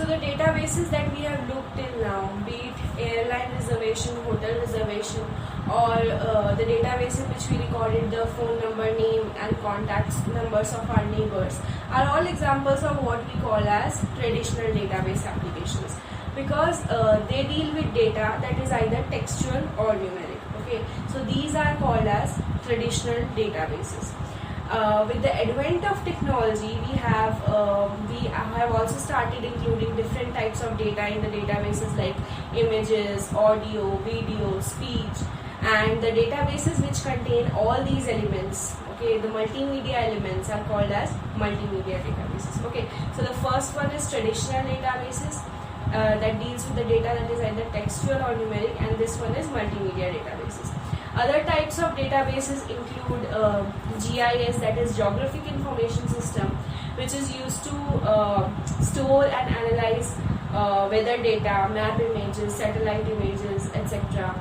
So the databases that we have looked till now, be it airline reservation, hotel reservation, or the database in which we recorded the phone number, name and contact numbers of our neighbors, are all examples of what we call as traditional database applications, because they deal with data that is either textual or numeric. Okay, so these are called as traditional databases. With the advent of technology, we have also started including different types of data in the databases, like images, audio, video, speech, and the databases which contain all these elements, okay, the multimedia elements, are called as multimedia databases. Okay, so the first one is traditional databases that deals with the data that is either textual or numeric, and this one is multimedia databases. Other types of databases include GIS, that is Geographic Information System, which is used to store and analyze weather data, map images, satellite images, etc.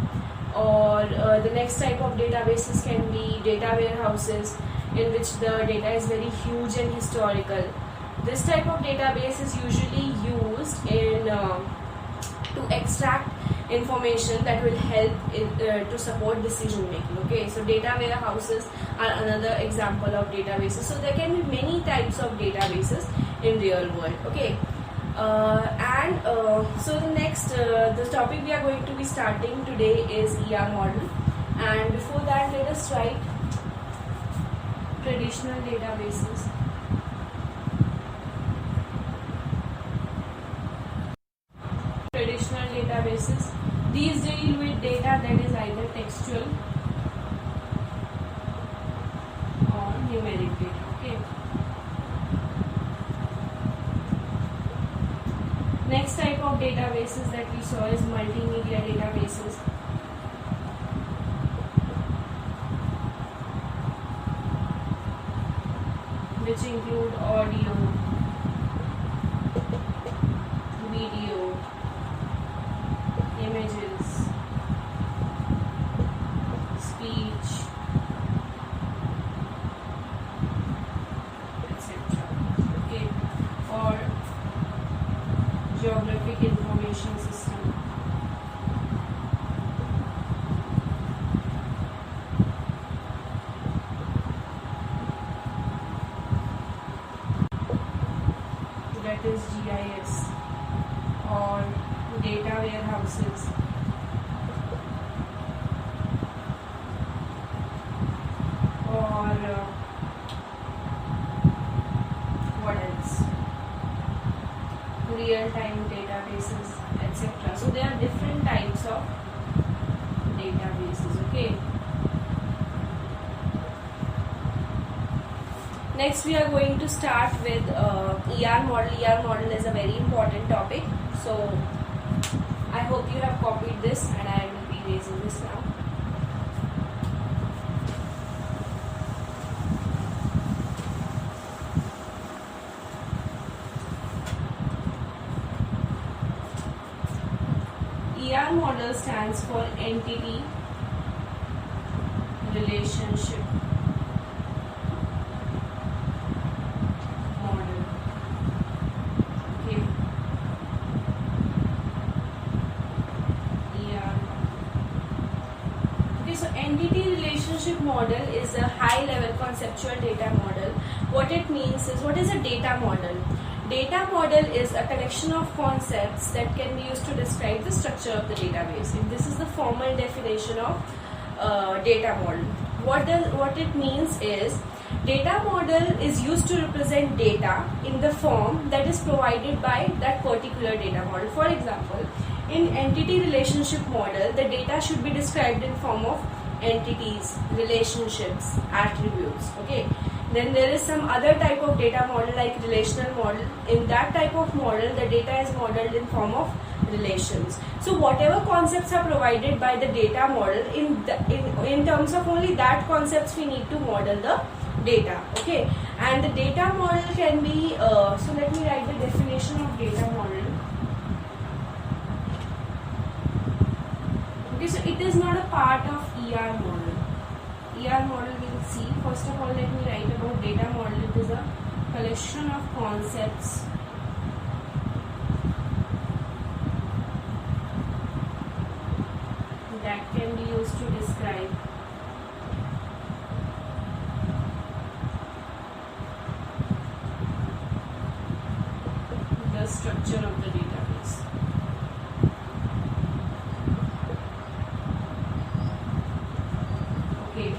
Or the next type of databases can be data warehouses, in which the data is very huge and historical. This type of database is usually used in to extract information that will help to support decision making. Okay, so data warehouses are another example of databases. So there can be many types of databases in real world. Okay, so the next the topic we are going to be starting today is ER model, and before that let us write traditional databases. Traditional databases, these deal with data that is either textual or numeric data. Okay. Next type of databases that we saw is multimedia databases. Which include audio, video, images, speech, etc. Okay, or geographic information system. That is GIS, or data warehouses, or what else, real-time databases, etc. So there are different types of databases. Okay, next we are going to start with ER model. ER model is a very important topic, so I hope you have copied this, and I will be erasing this now. ER model stands for Entity Relationship Model. Okay. Okay, so entity relationship model is a high level conceptual data model. What it means is, what is a data model? Data model is a collection of concepts that can be used to describe the structure of the database. And this is the formal definition of data model. What it means is, data model is used to represent data in the form that is provided by that particular data model. For example, in entity relationship model, the data should be described in form of entities, relationships, attributes. Okay. Then there is some other type of data model like relational model. In that type of model, the data is modeled in form of relations. So whatever concepts are provided by the data model, in terms of only that concepts we need to model the data. Okay, and the data model can be so let me write the definition of data model. Okay, so it is not a part of ER model. ER model we will see. First of all, let me write about data model. It is a collection of concepts describe the structure of the database. Okay.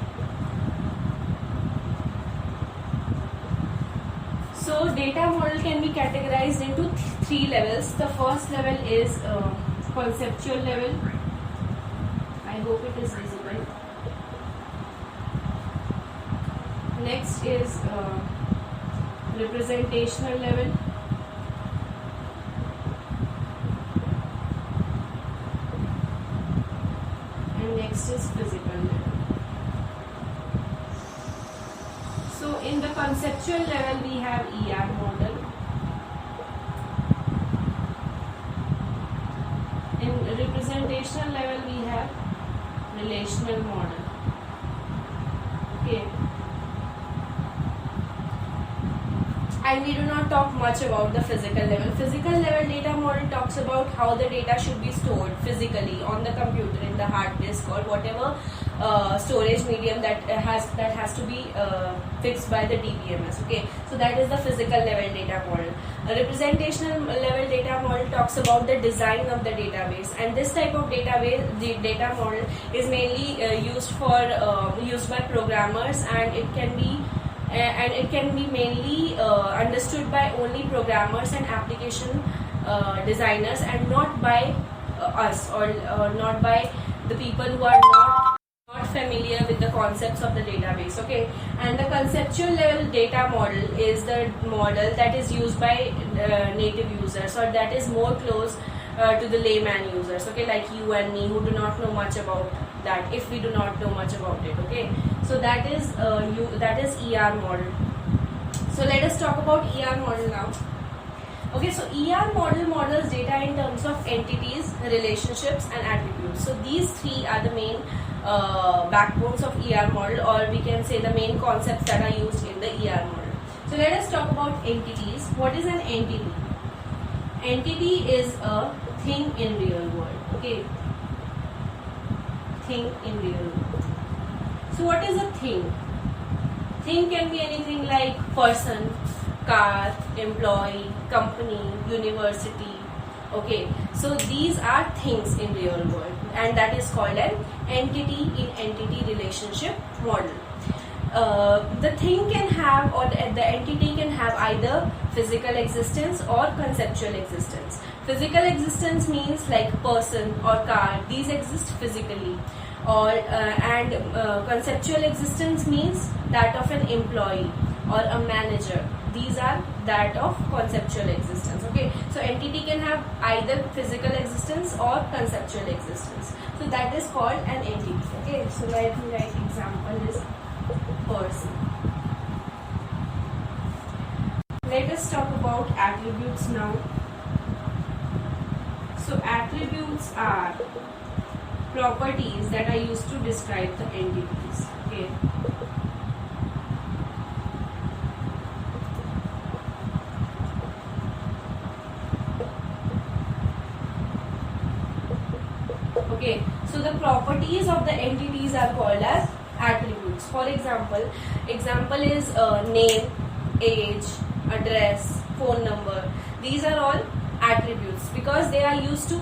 So data model can be categorized into three levels. The first level is conceptual level. I hope it is visible. Next is representational level. And next is physical level. So in the conceptual level we have ER model. In representational level we have relational model. Okay. And we do not talk much about the physical level. Physical level data model talks about how the data should be stored physically on the computer, in the hard disk or whatever storage medium that has to be fixed by the DBMS. Okay, so that is the physical level data model. A representational level data model talks about the design of the database, and this type of database, the data model, is mainly used by programmers, and it can be mainly understood by only programmers and application designers, and not by us, or not by the people who are not familiar with the concepts of the database. Okay, and the conceptual level data model is the model that is used by native users, or that is more close to the layman users. Okay, like you and me, who do not know much about that, if we do not know much about it. Okay, so that is ER model. So let us talk about ER model now. Okay, so ER model models data in terms of entities, relationships, and attributes. So these three are the main backbones of ER model, or we can say the main concepts that are used in the ER model. So let us talk about entities. What is an entity? Entity is a thing in real world. Okay, thing in real world. So what is a thing? Thing can be anything like person, car, employee, company, university. Okay, so these are things in real world, and that is called an entity in entity relationship model. The thing can have, or the entity can have, either physical existence or conceptual existence. Physical existence means like person or car, these exist physically, or conceptual existence means that of an employee or a manager. These are that of conceptual existence. Okay, so entity can have either physical existence or conceptual existence. So that is called an entity. Okay, so let me write example is person. Let us talk about attributes now. So attributes are properties that are used to describe the entities. Okay. Okay, so the properties of the entities are called as attributes. For example is name, age, address, phone number. These are all attributes because they are used to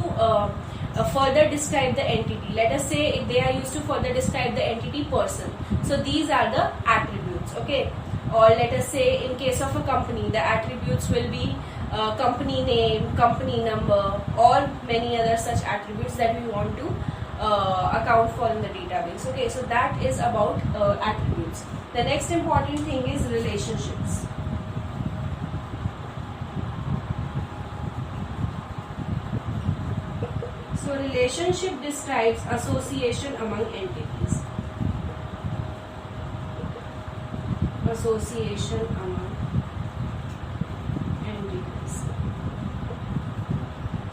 further describe the entity. Let us say they are used to further describe the entity person. So these are the attributes. Okay, or let us say in case of a company, the attributes will be company name, company number, or many other such attributes that we want to account for in the database. Okay, so that is about attributes. The next important thing is relationships. So relationship describes association among entities. Association among entities.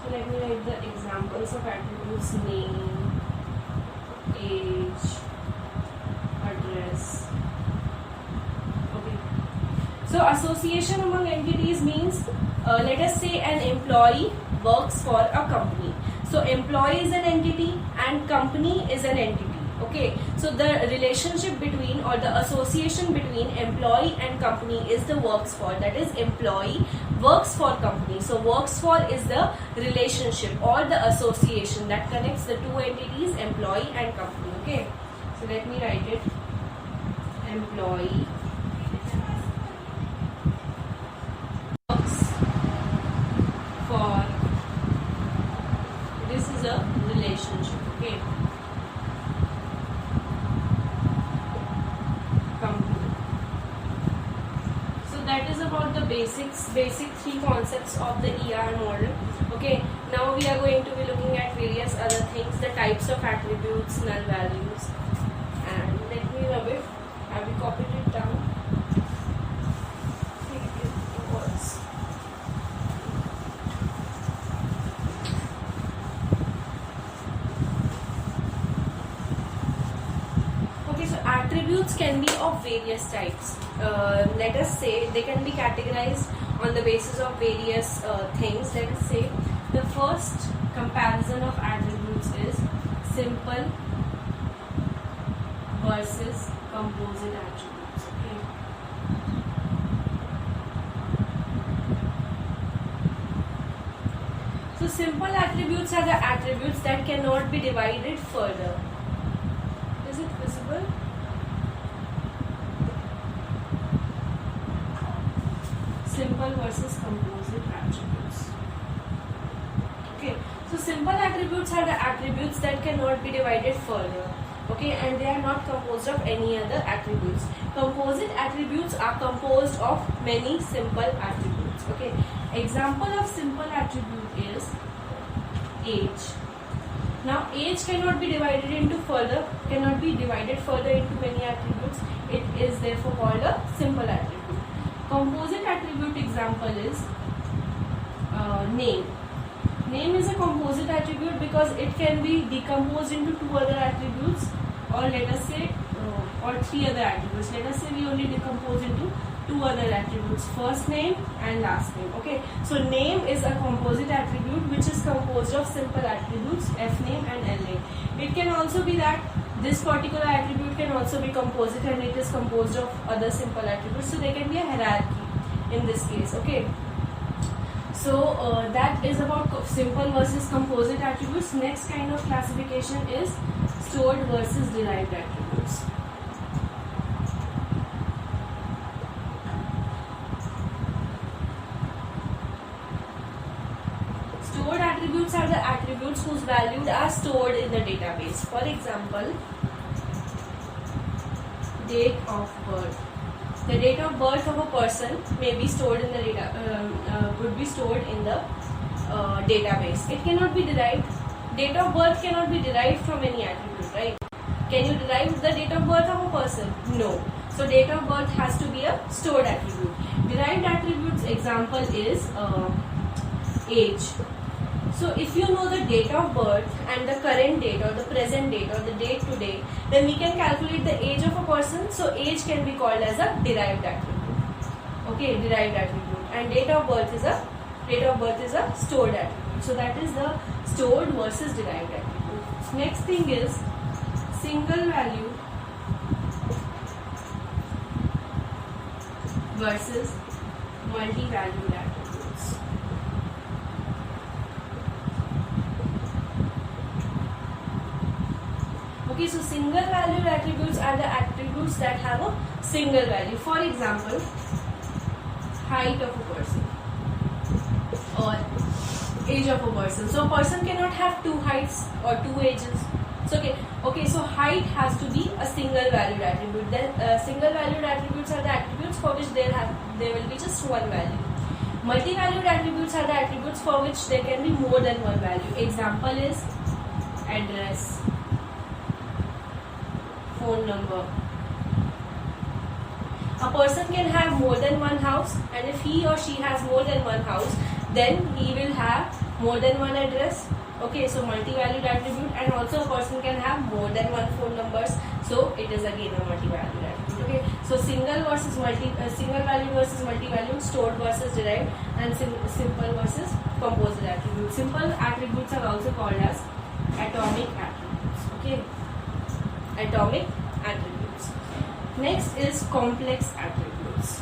So let me write the examples of attributes: name, age, address. Okay. So association among entities means, let us say an employee works for a company. So employee is an entity and company is an entity. Okay, so the relationship between or the association between employee and company is the works for. That is, employee works for company. So works for is the relationship or the association that connects the two entities, employee and company. Okay, so let me write it. Employee works for. This is a relationship. Okay. That is about the basic three concepts of the ER model. Okay, now we are going to be looking at various other things, the types of attributes, null values, and let me rub it. Have you copied it down? Okay, so attributes can be of various types. Let us say they can be categorized on the basis of various things. Let us say the first comparison of attributes is simple versus composite attributes. Okay. So simple attributes are the attributes that cannot be divided further. Is it visible? Simple versus composite attributes. Okay, so simple attributes are the attributes that cannot be divided further. Okay, and they are not composed of any other attributes. Composite attributes are composed of many simple attributes. Okay, example of simple attribute is age. Now age cannot be divided into many attributes. It is therefore called a simple attribute. Composite attribute example is name. Name is a composite attribute because it can be decomposed into two other attributes, or let us say or three other attributes. Let us say we only decompose into two other attributes, first name and last name. Okay, so name is a composite attribute which is composed of simple attributes F name and L name. It can also be that this particular attribute can also be composite and it is composed of other simple attributes, so there can be a hierarchy in this case. Okay, so that is about simple versus composite attributes. Next kind of classification is stored versus derived attributes. Stored attributes are the attributes whose values are stored in the database. For example, date of birth. The date of birth of a person may be stored in the would be stored in the database. It cannot be derived. Date of birth cannot be derived from any attribute, right? Can you derive the date of birth of a person? No. So date of birth has to be a stored attribute. Derived attributes example is age. So if you know the date of birth and the current date or the present date or the date today, then we can calculate the age of a person. So age can be called as a derived attribute. Okay, derived attribute. And date of birth is a stored attribute. So that is the stored versus derived attribute. Next thing is single value versus multi-valued attributes. Okay, so single valued attributes are the attributes that have a single value. For example, height of a person or age of a person. So a person cannot have two heights or two ages. So okay, so height has to be a single valued attribute. Then single valued attributes are the attributes for which there will be just one value. Multi-valued attributes are the attributes for which there can be more than one value. Example is address, phone number. A person can have more than one house, and if he or she has more than one house, then he will have more than one address. Okay, so multi-valued attribute, and also a person can have more than one phone numbers, so it is again a multi-valued attribute. Okay, so single value versus multi-value, stored versus derived, and simple versus composite attributes. Simple attributes are also called as atomic attributes. Okay, atomic attributes. Next is complex attributes.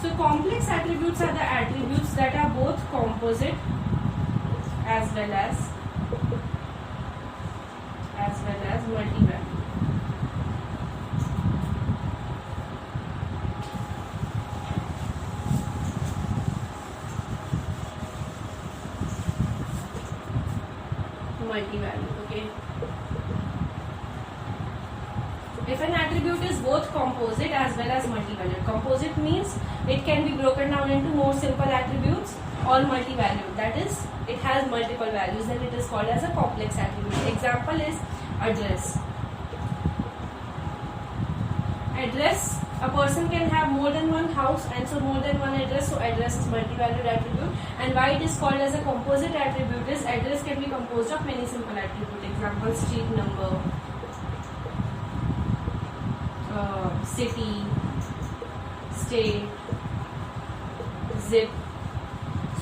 So complex attributes are the attributes that are both composite as well as multi-value. Okay. If an attribute is both composite as well as multivalued, composite means it can be broken down into more simple attributes, or multivalued, that is it has multiple values, then it is called as a complex attribute. Example is address. Address, a person can have more than one house and so more than one address, so address is multi-valued attribute. And why it is called as a composite attribute is address can be composed of many simple attributes. Example, street number, city, state, zip.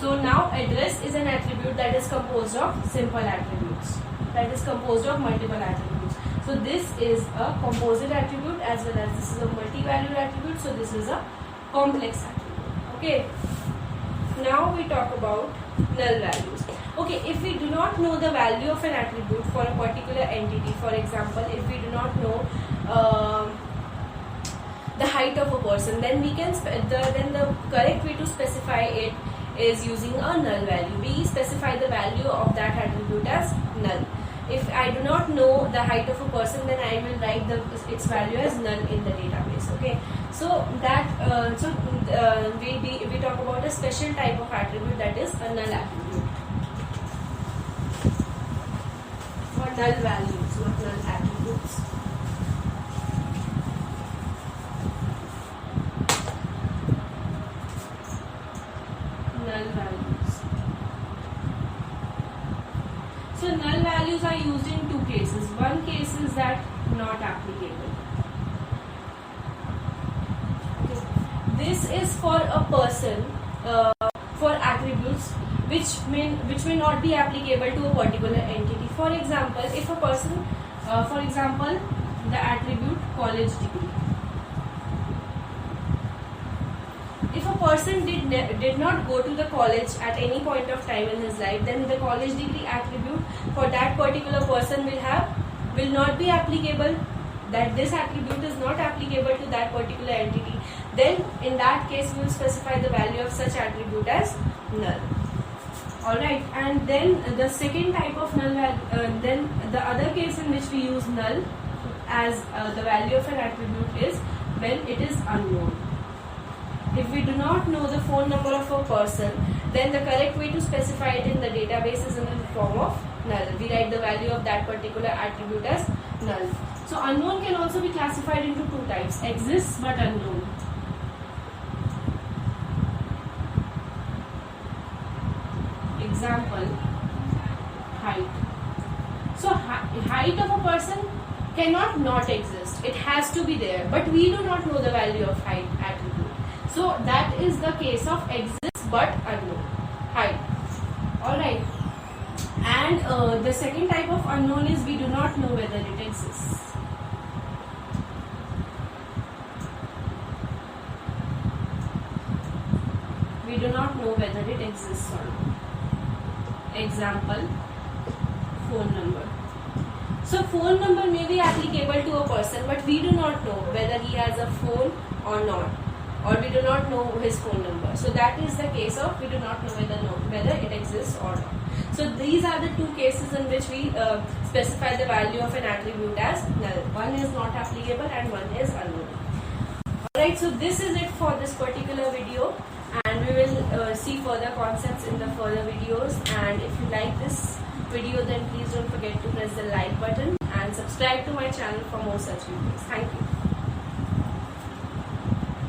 So now address is an attribute that is composed of simple attributes, that is composed of multiple attributes. So this is a composite attribute as well as this is a multi-valued attribute. So this is a complex attribute. Okay. Now we talk about null values. Okay, if we do not know the value of an attribute for a particular entity, for example, if we do not know the height of a person, then we can then the correct way to specify it is using a null value. We specify the value of that attribute as null. If I do not know the height of a person, then I will write its value as null in the database. Okay, so that we talk about a special type of attribute, that is a null attribute, or null values, not null attributes. Null values. So null values are used in two cases. One case is that not applicable. Okay. This is for a person, for attributes which may not be applicable to a particular entity. For example, if a person, for example, the attribute college degree. If a person did not go to the college at any point of time in his life, then the college degree attribute for that particular person will not be applicable. That this attribute is not applicable to that particular entity. Then in that case we will specify the value of such attribute as null. Alright, and then the second type of null value, then the other case in which we use null as the value of an attribute is when it is unknown. If we do not know the phone number of a person, then the correct way to specify it in the database is in the form of null. We write the value of that particular attribute as null. So unknown can also be classified into two types: exists but unknown. Example, height. So height of a person cannot not exist. It has to be there, but we do not know the value of height attribute. So that is the case of exists but unknown, height. Alright. And the second type of unknown is we do not know whether it exists. We do not know whether it exists or not. Example, phone number. So phone number may be applicable to a person, but we do not know whether he has a phone or not, or we do not know his phone number. So that is the case of we do not know whether it exists or not. So these are the two cases in which we specify the value of an attribute as null. One is not applicable and one is unknown. Alright, so this is it for this particular video, and we will see further concepts in the further videos. And if you like this video, then please don't forget to press the like button and subscribe to my channel for more such videos. Thank you.